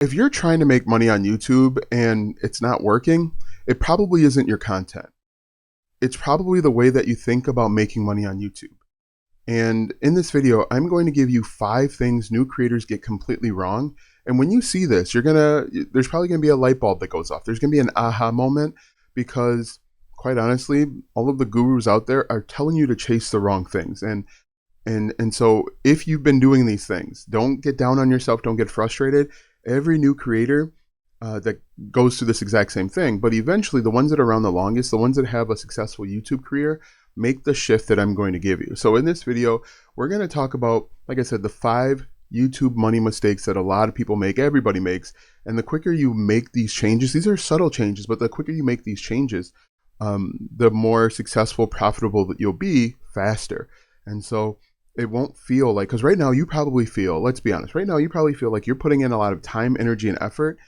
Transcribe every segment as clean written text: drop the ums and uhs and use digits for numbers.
If you're trying to make money on YouTube and it's not working, it probably isn't your content. It's probably the way that you think about making money on YouTube. And in this video, I'm going to give you 5 things new creators get completely wrong. And when you see this, there's probably gonna be a light bulb that goes off. There's gonna be an aha moment because quite honestly, all of the gurus out there are telling you to chase the wrong things. And so if you've been doing these things, don't get down on yourself, don't get frustrated. Every new creator that goes through this exact same thing, but eventually the ones that are around the longest, the ones that have a successful YouTube career, make the shift that I'm going to give you. So in this video, we're going to talk about, like I said, the 5 YouTube money mistakes that a lot of people make, everybody makes. And the quicker you make these changes, these are subtle changes, but the quicker you make these changes, the more successful, profitable that you'll be faster. And so it won't feel like, because right now you probably feel, let's be honest, right now you probably feel like you're putting in a lot of time, energy, and effort,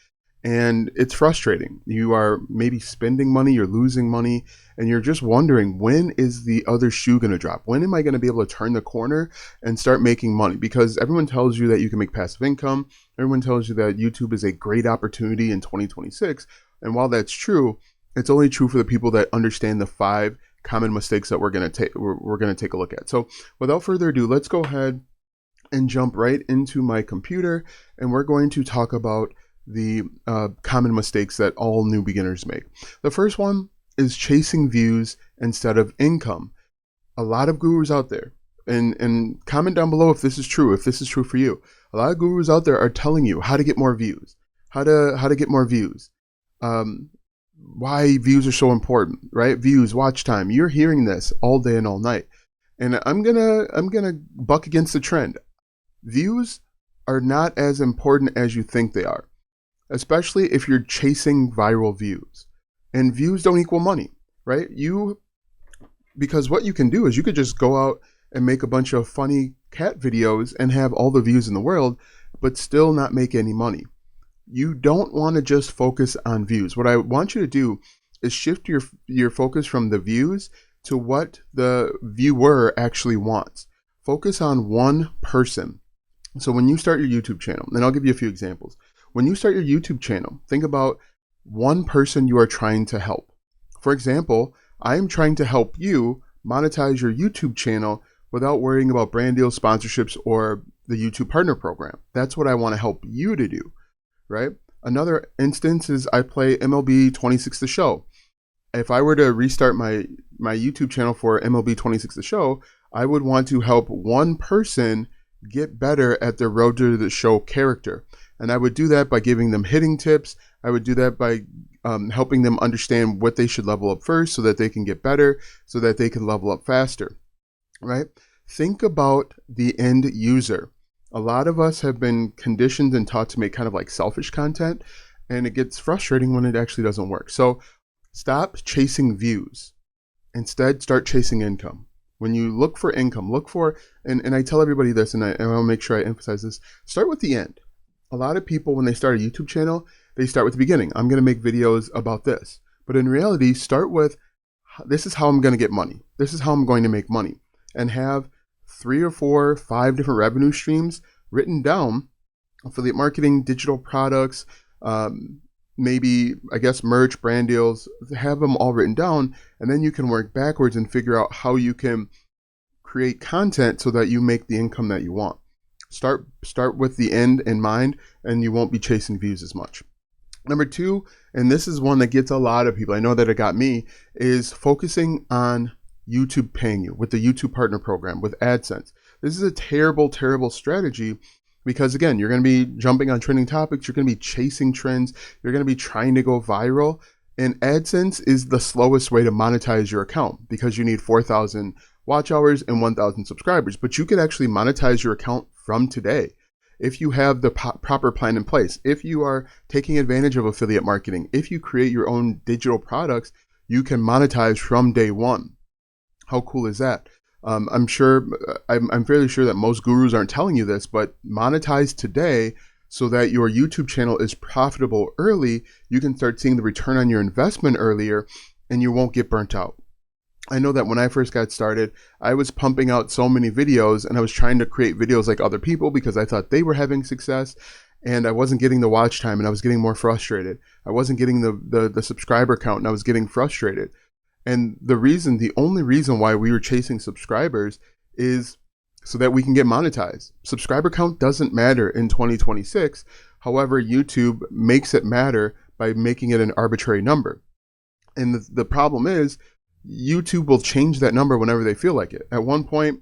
and it's frustrating. You are maybe spending money, you're losing money, and you're just wondering, when is the other shoe going to drop? When am I going to be able to turn the corner and start making money? Because everyone tells you that you can make passive income. Everyone tells you that YouTube is a great opportunity in 2026. And while that's true, it's only true for the people that understand the 5 common mistakes that we're going to take a look at. So without further ado, let's go ahead and jump right into my computer, and we're going to talk about the common mistakes that all new beginners make. The first one is chasing views instead of income. A lot of gurus out there, and comment down below if this is true for you. A lot of gurus out there are telling you how to get more views, how to get more views, why views are so important, right? Views, watch time. You're hearing this all day and all night. And I'm gonna buck against the trend. Views are not as important as you think they are, especially if you're chasing viral views. And views don't equal money, right? Because what you can do is you could just go out and make a bunch of funny cat videos and have all the views in the world, but still not make any money. You don't want to just focus on views. What I want you to do is shift your focus from the views to what the viewer actually wants. Focus on one person. So when you start your YouTube channel, and I'll give you a few examples. When you start your YouTube channel, think about one person you are trying to help. For example, I am trying to help you monetize your YouTube channel without worrying about brand deals, sponsorships, or the YouTube Partner Program. That's what I want to help you to do. Right? Another instance is I play MLB 26 The Show. If I were to restart my YouTube channel for MLB 26 The Show, I would want to help one person get better at their Road to the Show character. And I would do that by giving them hitting tips. I would do that by helping them understand what they should level up first so that they can get better, so that they can level up faster, right? Think about the end user. A lot of us have been conditioned and taught to make kind of like selfish content, and it gets frustrating when it actually doesn't work. So stop chasing views. Instead, start chasing income. When you look for income, and I tell everybody this, and I'll make sure I emphasize this, start with the end. A lot of people, when they start a YouTube channel, they start with the beginning. I'm going to make videos about this. But in reality, start with, this is how I'm going to get money. This is how I'm going to make money. And have 3 or 4, 5 different revenue streams written down: affiliate marketing, digital products, maybe, I guess, merch, brand deals. Have them all written down, and then you can work backwards and figure out how you can create content so that you make the income that you want. Start with the end in mind, and you won't be chasing views as much. Number 2, and this is one that gets a lot of people, I know that it got me, is focusing on YouTube paying you with the YouTube Partner Program, with AdSense. This is a terrible, terrible strategy because, again, you're going to be jumping on trending topics. You're going to be chasing trends. You're going to be trying to go viral. And AdSense is the slowest way to monetize your account because you need 4,000 watch hours and 1,000 subscribers. But you could actually monetize your account from today if you have the proper plan in place. If you are taking advantage of affiliate marketing, if you create your own digital products, you can monetize from day one. How cool is that? I'm fairly sure that most gurus aren't telling you this, but monetize today so that your YouTube channel is profitable early. You can start seeing the return on your investment earlier, and you won't get burnt out. I know that when I first got started, I was pumping out so many videos, and I was trying to create videos like other people because I thought they were having success. and I wasn't getting the watch time, and I was getting more frustrated. I wasn't getting the subscriber count, and I was getting frustrated. And the only reason why we were chasing subscribers is so that we can get monetized. Subscriber count doesn't matter in 2026. However, YouTube makes it matter by making it an arbitrary number. And the problem is YouTube will change that number whenever they feel like it. At one point,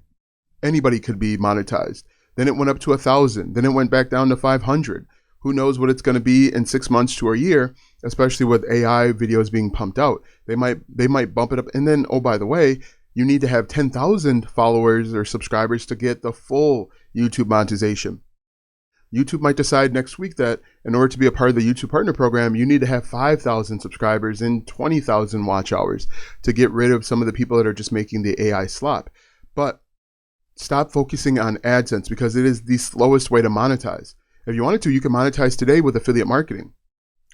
anybody could be monetized. Then it went up to 1,000. Then it went back down to 500. Who knows what it's going to be in 6 months to a year, especially with AI videos being pumped out. They might bump it up. And then, oh, by the way, you need to have 10,000 followers or subscribers to get the full YouTube monetization. YouTube might decide next week that in order to be a part of the YouTube Partner Program, you need to have 5,000 subscribers and 20,000 watch hours to get rid of some of the people that are just making the AI slop. But stop focusing on AdSense because it is the slowest way to monetize. If you wanted to, you can monetize today with affiliate marketing.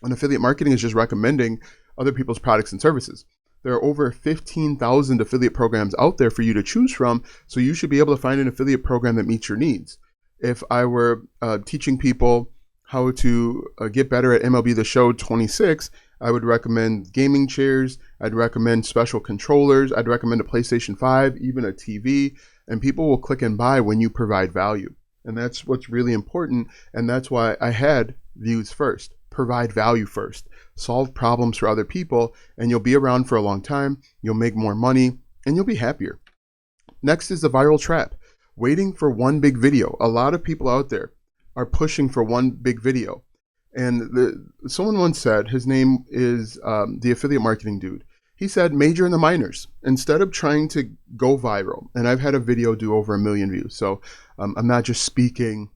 And affiliate marketing is just recommending other people's products and services. There are over 15,000 affiliate programs out there for you to choose from, so you should be able to find an affiliate program that meets your needs. If I were teaching people how to get better at MLB The Show 26, I would recommend gaming chairs, I'd recommend special controllers, I'd recommend a PlayStation 5, even a TV, and people will click and buy when you provide value. And that's what's really important, and that's why I had views first. Provide value first. Solve problems for other people, and you'll be around for a long time, you'll make more money, and you'll be happier. Next is the viral trap. Waiting for one big video. A lot of people out there are pushing for one big video. And someone once said, his name is the affiliate marketing dude. He said, major in the minors. Instead of trying to go viral, and I've had a video do over 1 million views, so I'm not just speaking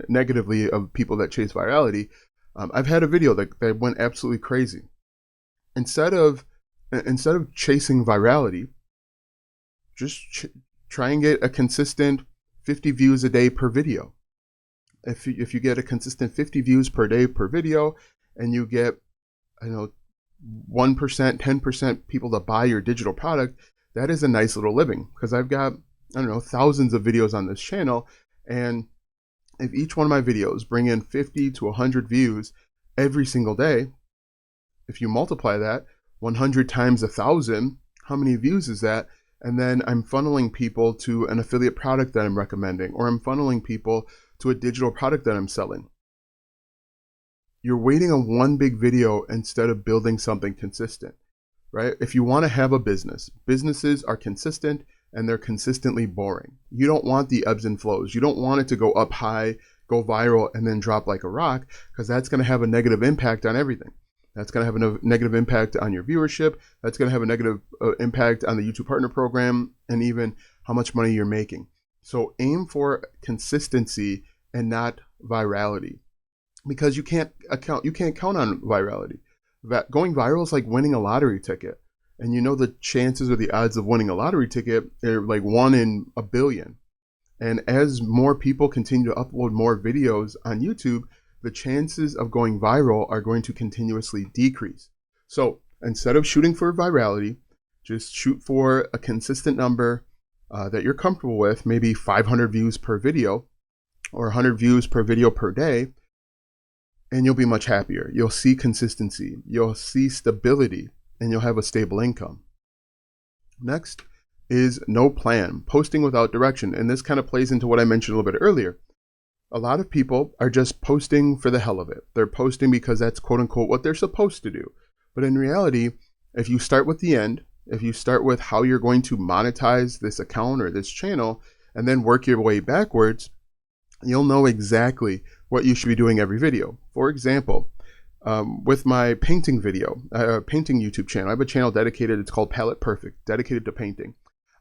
negatively of people that chase virality. I've had a video that went absolutely crazy. Instead of chasing virality, just try and get a consistent 50 views a day per video. If you get a consistent 50 views per day per video, and you get, 1%, 10% people to buy your digital product, that is a nice little living. Because I've got, thousands of videos on this channel, and if each one of my videos bring in 50 to 100 views every single day, if you multiply that 100 times 1,000, how many views is that? And then I'm funneling people to an affiliate product that I'm recommending, or I'm funneling people to a digital product that I'm selling. You're waiting on one big video instead of building something consistent, right? If you want to have a business, businesses are consistent and they're consistently boring. You don't want the ebbs and flows. You don't want it to go up high, go viral, and then drop like a rock, because that's going to have a negative impact on everything. That's going to have a negative impact on your viewership. That's going to have a negative impact on the YouTube Partner Program, and even how much money you're making. So aim for consistency and not virality, because you can't count on virality. Going viral is like winning a lottery ticket, and the chances or the odds of winning a lottery ticket are like 1 in a billion. And as more people continue to upload more videos on YouTube, the chances of going viral are going to continuously decrease. So instead of shooting for virality, just shoot for a consistent number that you're comfortable with, maybe 500 views per video or 100 views per video per day, and you'll be much happier. You'll see consistency, you'll see stability, and you'll have a stable income. Next is no plan, posting without direction. And this kind of plays into what I mentioned a little bit earlier. A lot of people are just posting for the hell of it. They're posting because that's quote unquote what they're supposed to do. But in reality, if you start with the end, if you start with how you're going to monetize this account or this channel, and then work your way backwards, you'll know exactly what you should be doing every video. For example, with my painting painting YouTube channel, I have a channel dedicated, it's called Palette Perfect, dedicated to painting.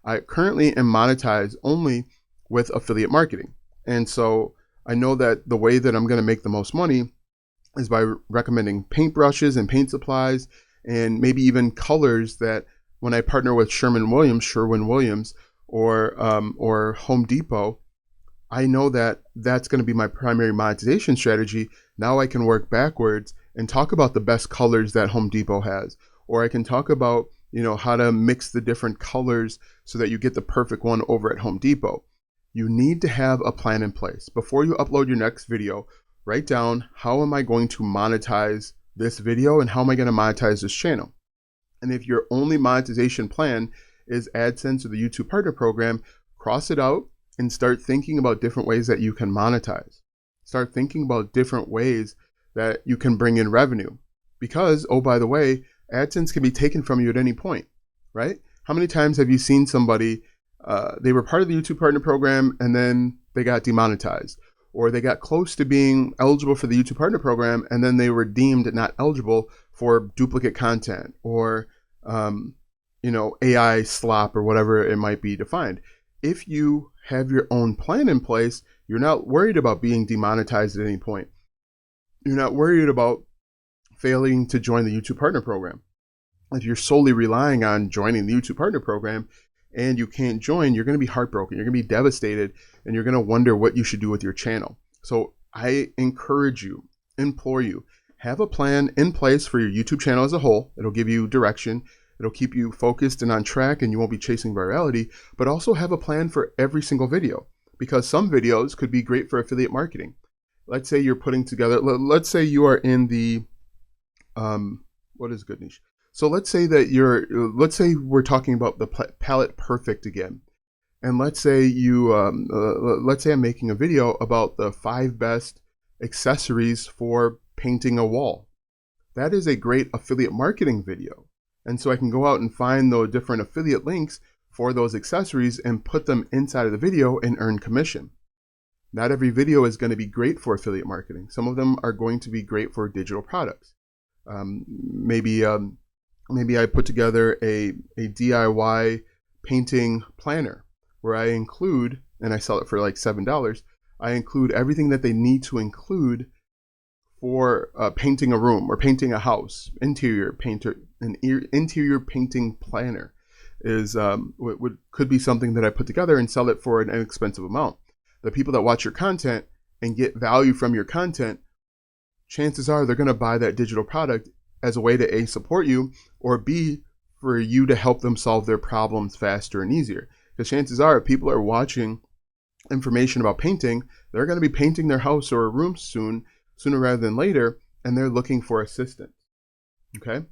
I currently am monetized only with affiliate marketing. And so I know that the way that I'm going to make the most money is by recommending paintbrushes and paint supplies, and maybe even colors that when I partner with Sherwin-Williams, or Home Depot, I know that that's going to be my primary monetization strategy. Now I can work backwards and talk about the best colors that Home Depot has, or I can talk about how to mix the different colors so that you get the perfect one over at Home Depot. You need to have a plan in place. Before you upload your next video, Write down, how am I going to monetize this video and how am I going to monetize this channel? And if your only monetization plan is AdSense or the YouTube Partner Program, cross it out and start thinking about different ways that you can monetize. Start thinking about different ways that you can bring in revenue. Because, oh, by the way, AdSense can be taken from you at any point, right? How many times have you seen somebody, they were part of the YouTube Partner Program and then they got demonetized, or they got close to being eligible for the YouTube Partner Program and then they were deemed not eligible for duplicate content or AI slop or whatever it might be defined. If you have your own plan in place, you're not worried about being demonetized at any point. You're not worried about failing to join the YouTube Partner Program. If you're solely relying on joining the YouTube Partner Program and you can't join, you're going to be heartbroken. You're going to be devastated, and you're going to wonder what you should do with your channel. So I encourage you, implore you, have a plan in place for your YouTube channel as a whole. It'll give you direction. It'll keep you focused and on track, and you won't be chasing virality, but also have a plan for every single video, because some videos could be great for affiliate marketing. Let's say you're putting together, let's say you are in the, what is good niche? So let's say we're talking about the palette perfect again. And let's say let's say I'm making a video about the 5 best accessories for painting a wall. That is a great affiliate marketing video. And so I can go out and find the different affiliate links for those accessories and put them inside of the video and earn commission. Not every video is going to be great for affiliate marketing. Some of them are going to be great for digital products. Maybe I put together a DIY painting planner where I include, and I sell it for like $7, I include everything that they need to include for painting a room or painting a house. Interior painting planner is could be something that I put together and sell it for an inexpensive amount. The people that watch your content and get value from your content, chances are they're going to buy that digital product as a way to A, support you, or B, for you to help them solve their problems faster and easier. Because chances are, if people are watching information about painting, they're going to be painting their house or a room sooner rather than later, and they're looking for assistance. Okay?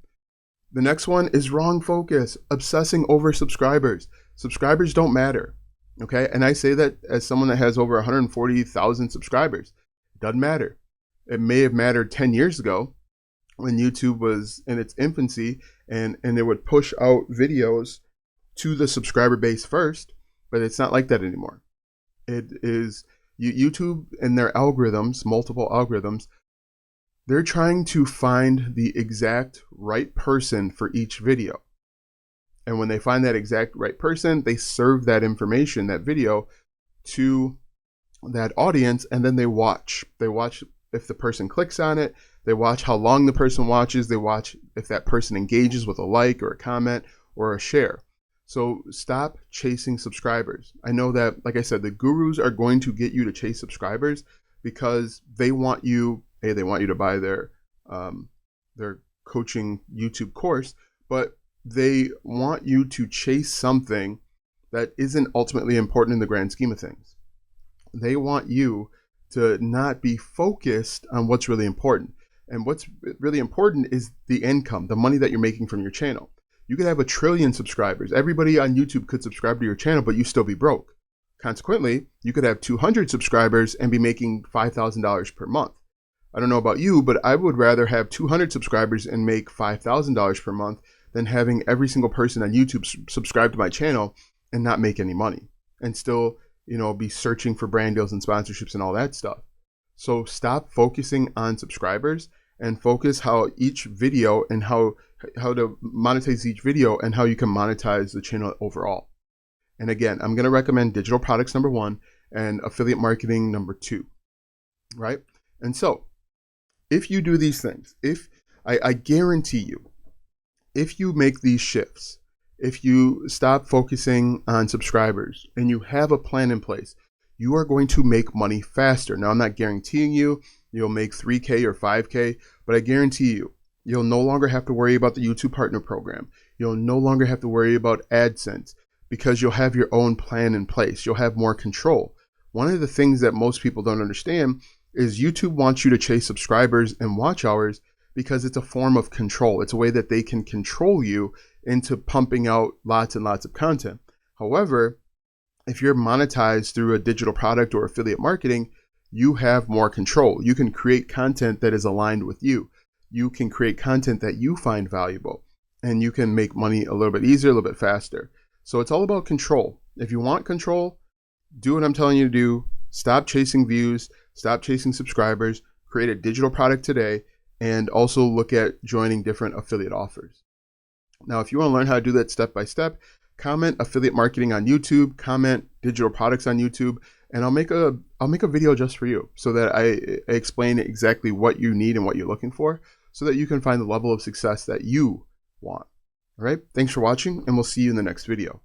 The next one is wrong focus, obsessing over subscribers. Subscribers don't matter. Okay? And I say that as someone that has over 140,000 subscribers. It doesn't matter. It may have mattered 10 years ago when YouTube was in its infancy and it would push out videos to the subscriber base first, but it's not like that anymore. It is YouTube and their algorithms, multiple algorithms, they're trying to find the exact right person for each video. And when they find that exact right person, they serve that information, that video, to that audience, and then they watch. They watch if the person clicks on it. They watch how long the person watches. They watch if that person engages with a like or a comment or a share. So stop chasing subscribers. I know that, like I said, the gurus are going to get you to chase subscribers because they want you, they want you to buy their coaching YouTube course, but they want you to chase something that isn't ultimately important in the grand scheme of things. They want you to not be focused on what's really important. And what's really important is the income, the money that you're making from your channel. You could have 1 trillion subscribers. Everybody on YouTube could subscribe to your channel, but you still be broke. Consequently, you could have 200 subscribers and be making $5,000 per month. I don't know about you, but I would rather have 200 subscribers and make $5,000 per month than having every single person on YouTube subscribe to my channel and not make any money and still, be searching for brand deals and sponsorships and all that stuff. So stop focusing on subscribers and focus how each video and how to monetize each video and how you can monetize the channel overall. And again, I'm going to recommend digital products number 1 and affiliate marketing number 2, right? And so if you do these things, if I guarantee you, if you make these shifts, if you stop focusing on subscribers and you have a plan in place, you are going to make money faster. Now, I'm not guaranteeing you'll make 3K or 5K, but I guarantee you'll no longer have to worry about the YouTube Partner Program. You'll no longer have to worry about AdSense because you'll have your own plan in place. You'll have more control. One of the things that most people don't understand is YouTube wants you to chase subscribers and watch hours because it's a form of control. It's a way that they can control you into pumping out lots and lots of content. However, if you're monetized through a digital product or affiliate marketing, you have more control. You can create content that is aligned with you. You can create content that you find valuable, and you can make money a little bit easier, a little bit faster. So it's all about control. If you want control, do what I'm telling you to do. Stop chasing views, stop chasing subscribers, create a digital product today, and also look at joining different affiliate offers. Now, if you want to learn how to do that step by step, comment affiliate marketing on YouTube, comment digital products on YouTube, and I'll make a video just for you so that I explain exactly what you need and what you're looking for so that you can find the level of success that you want. All right. Thanks for watching, and we'll see you in the next video.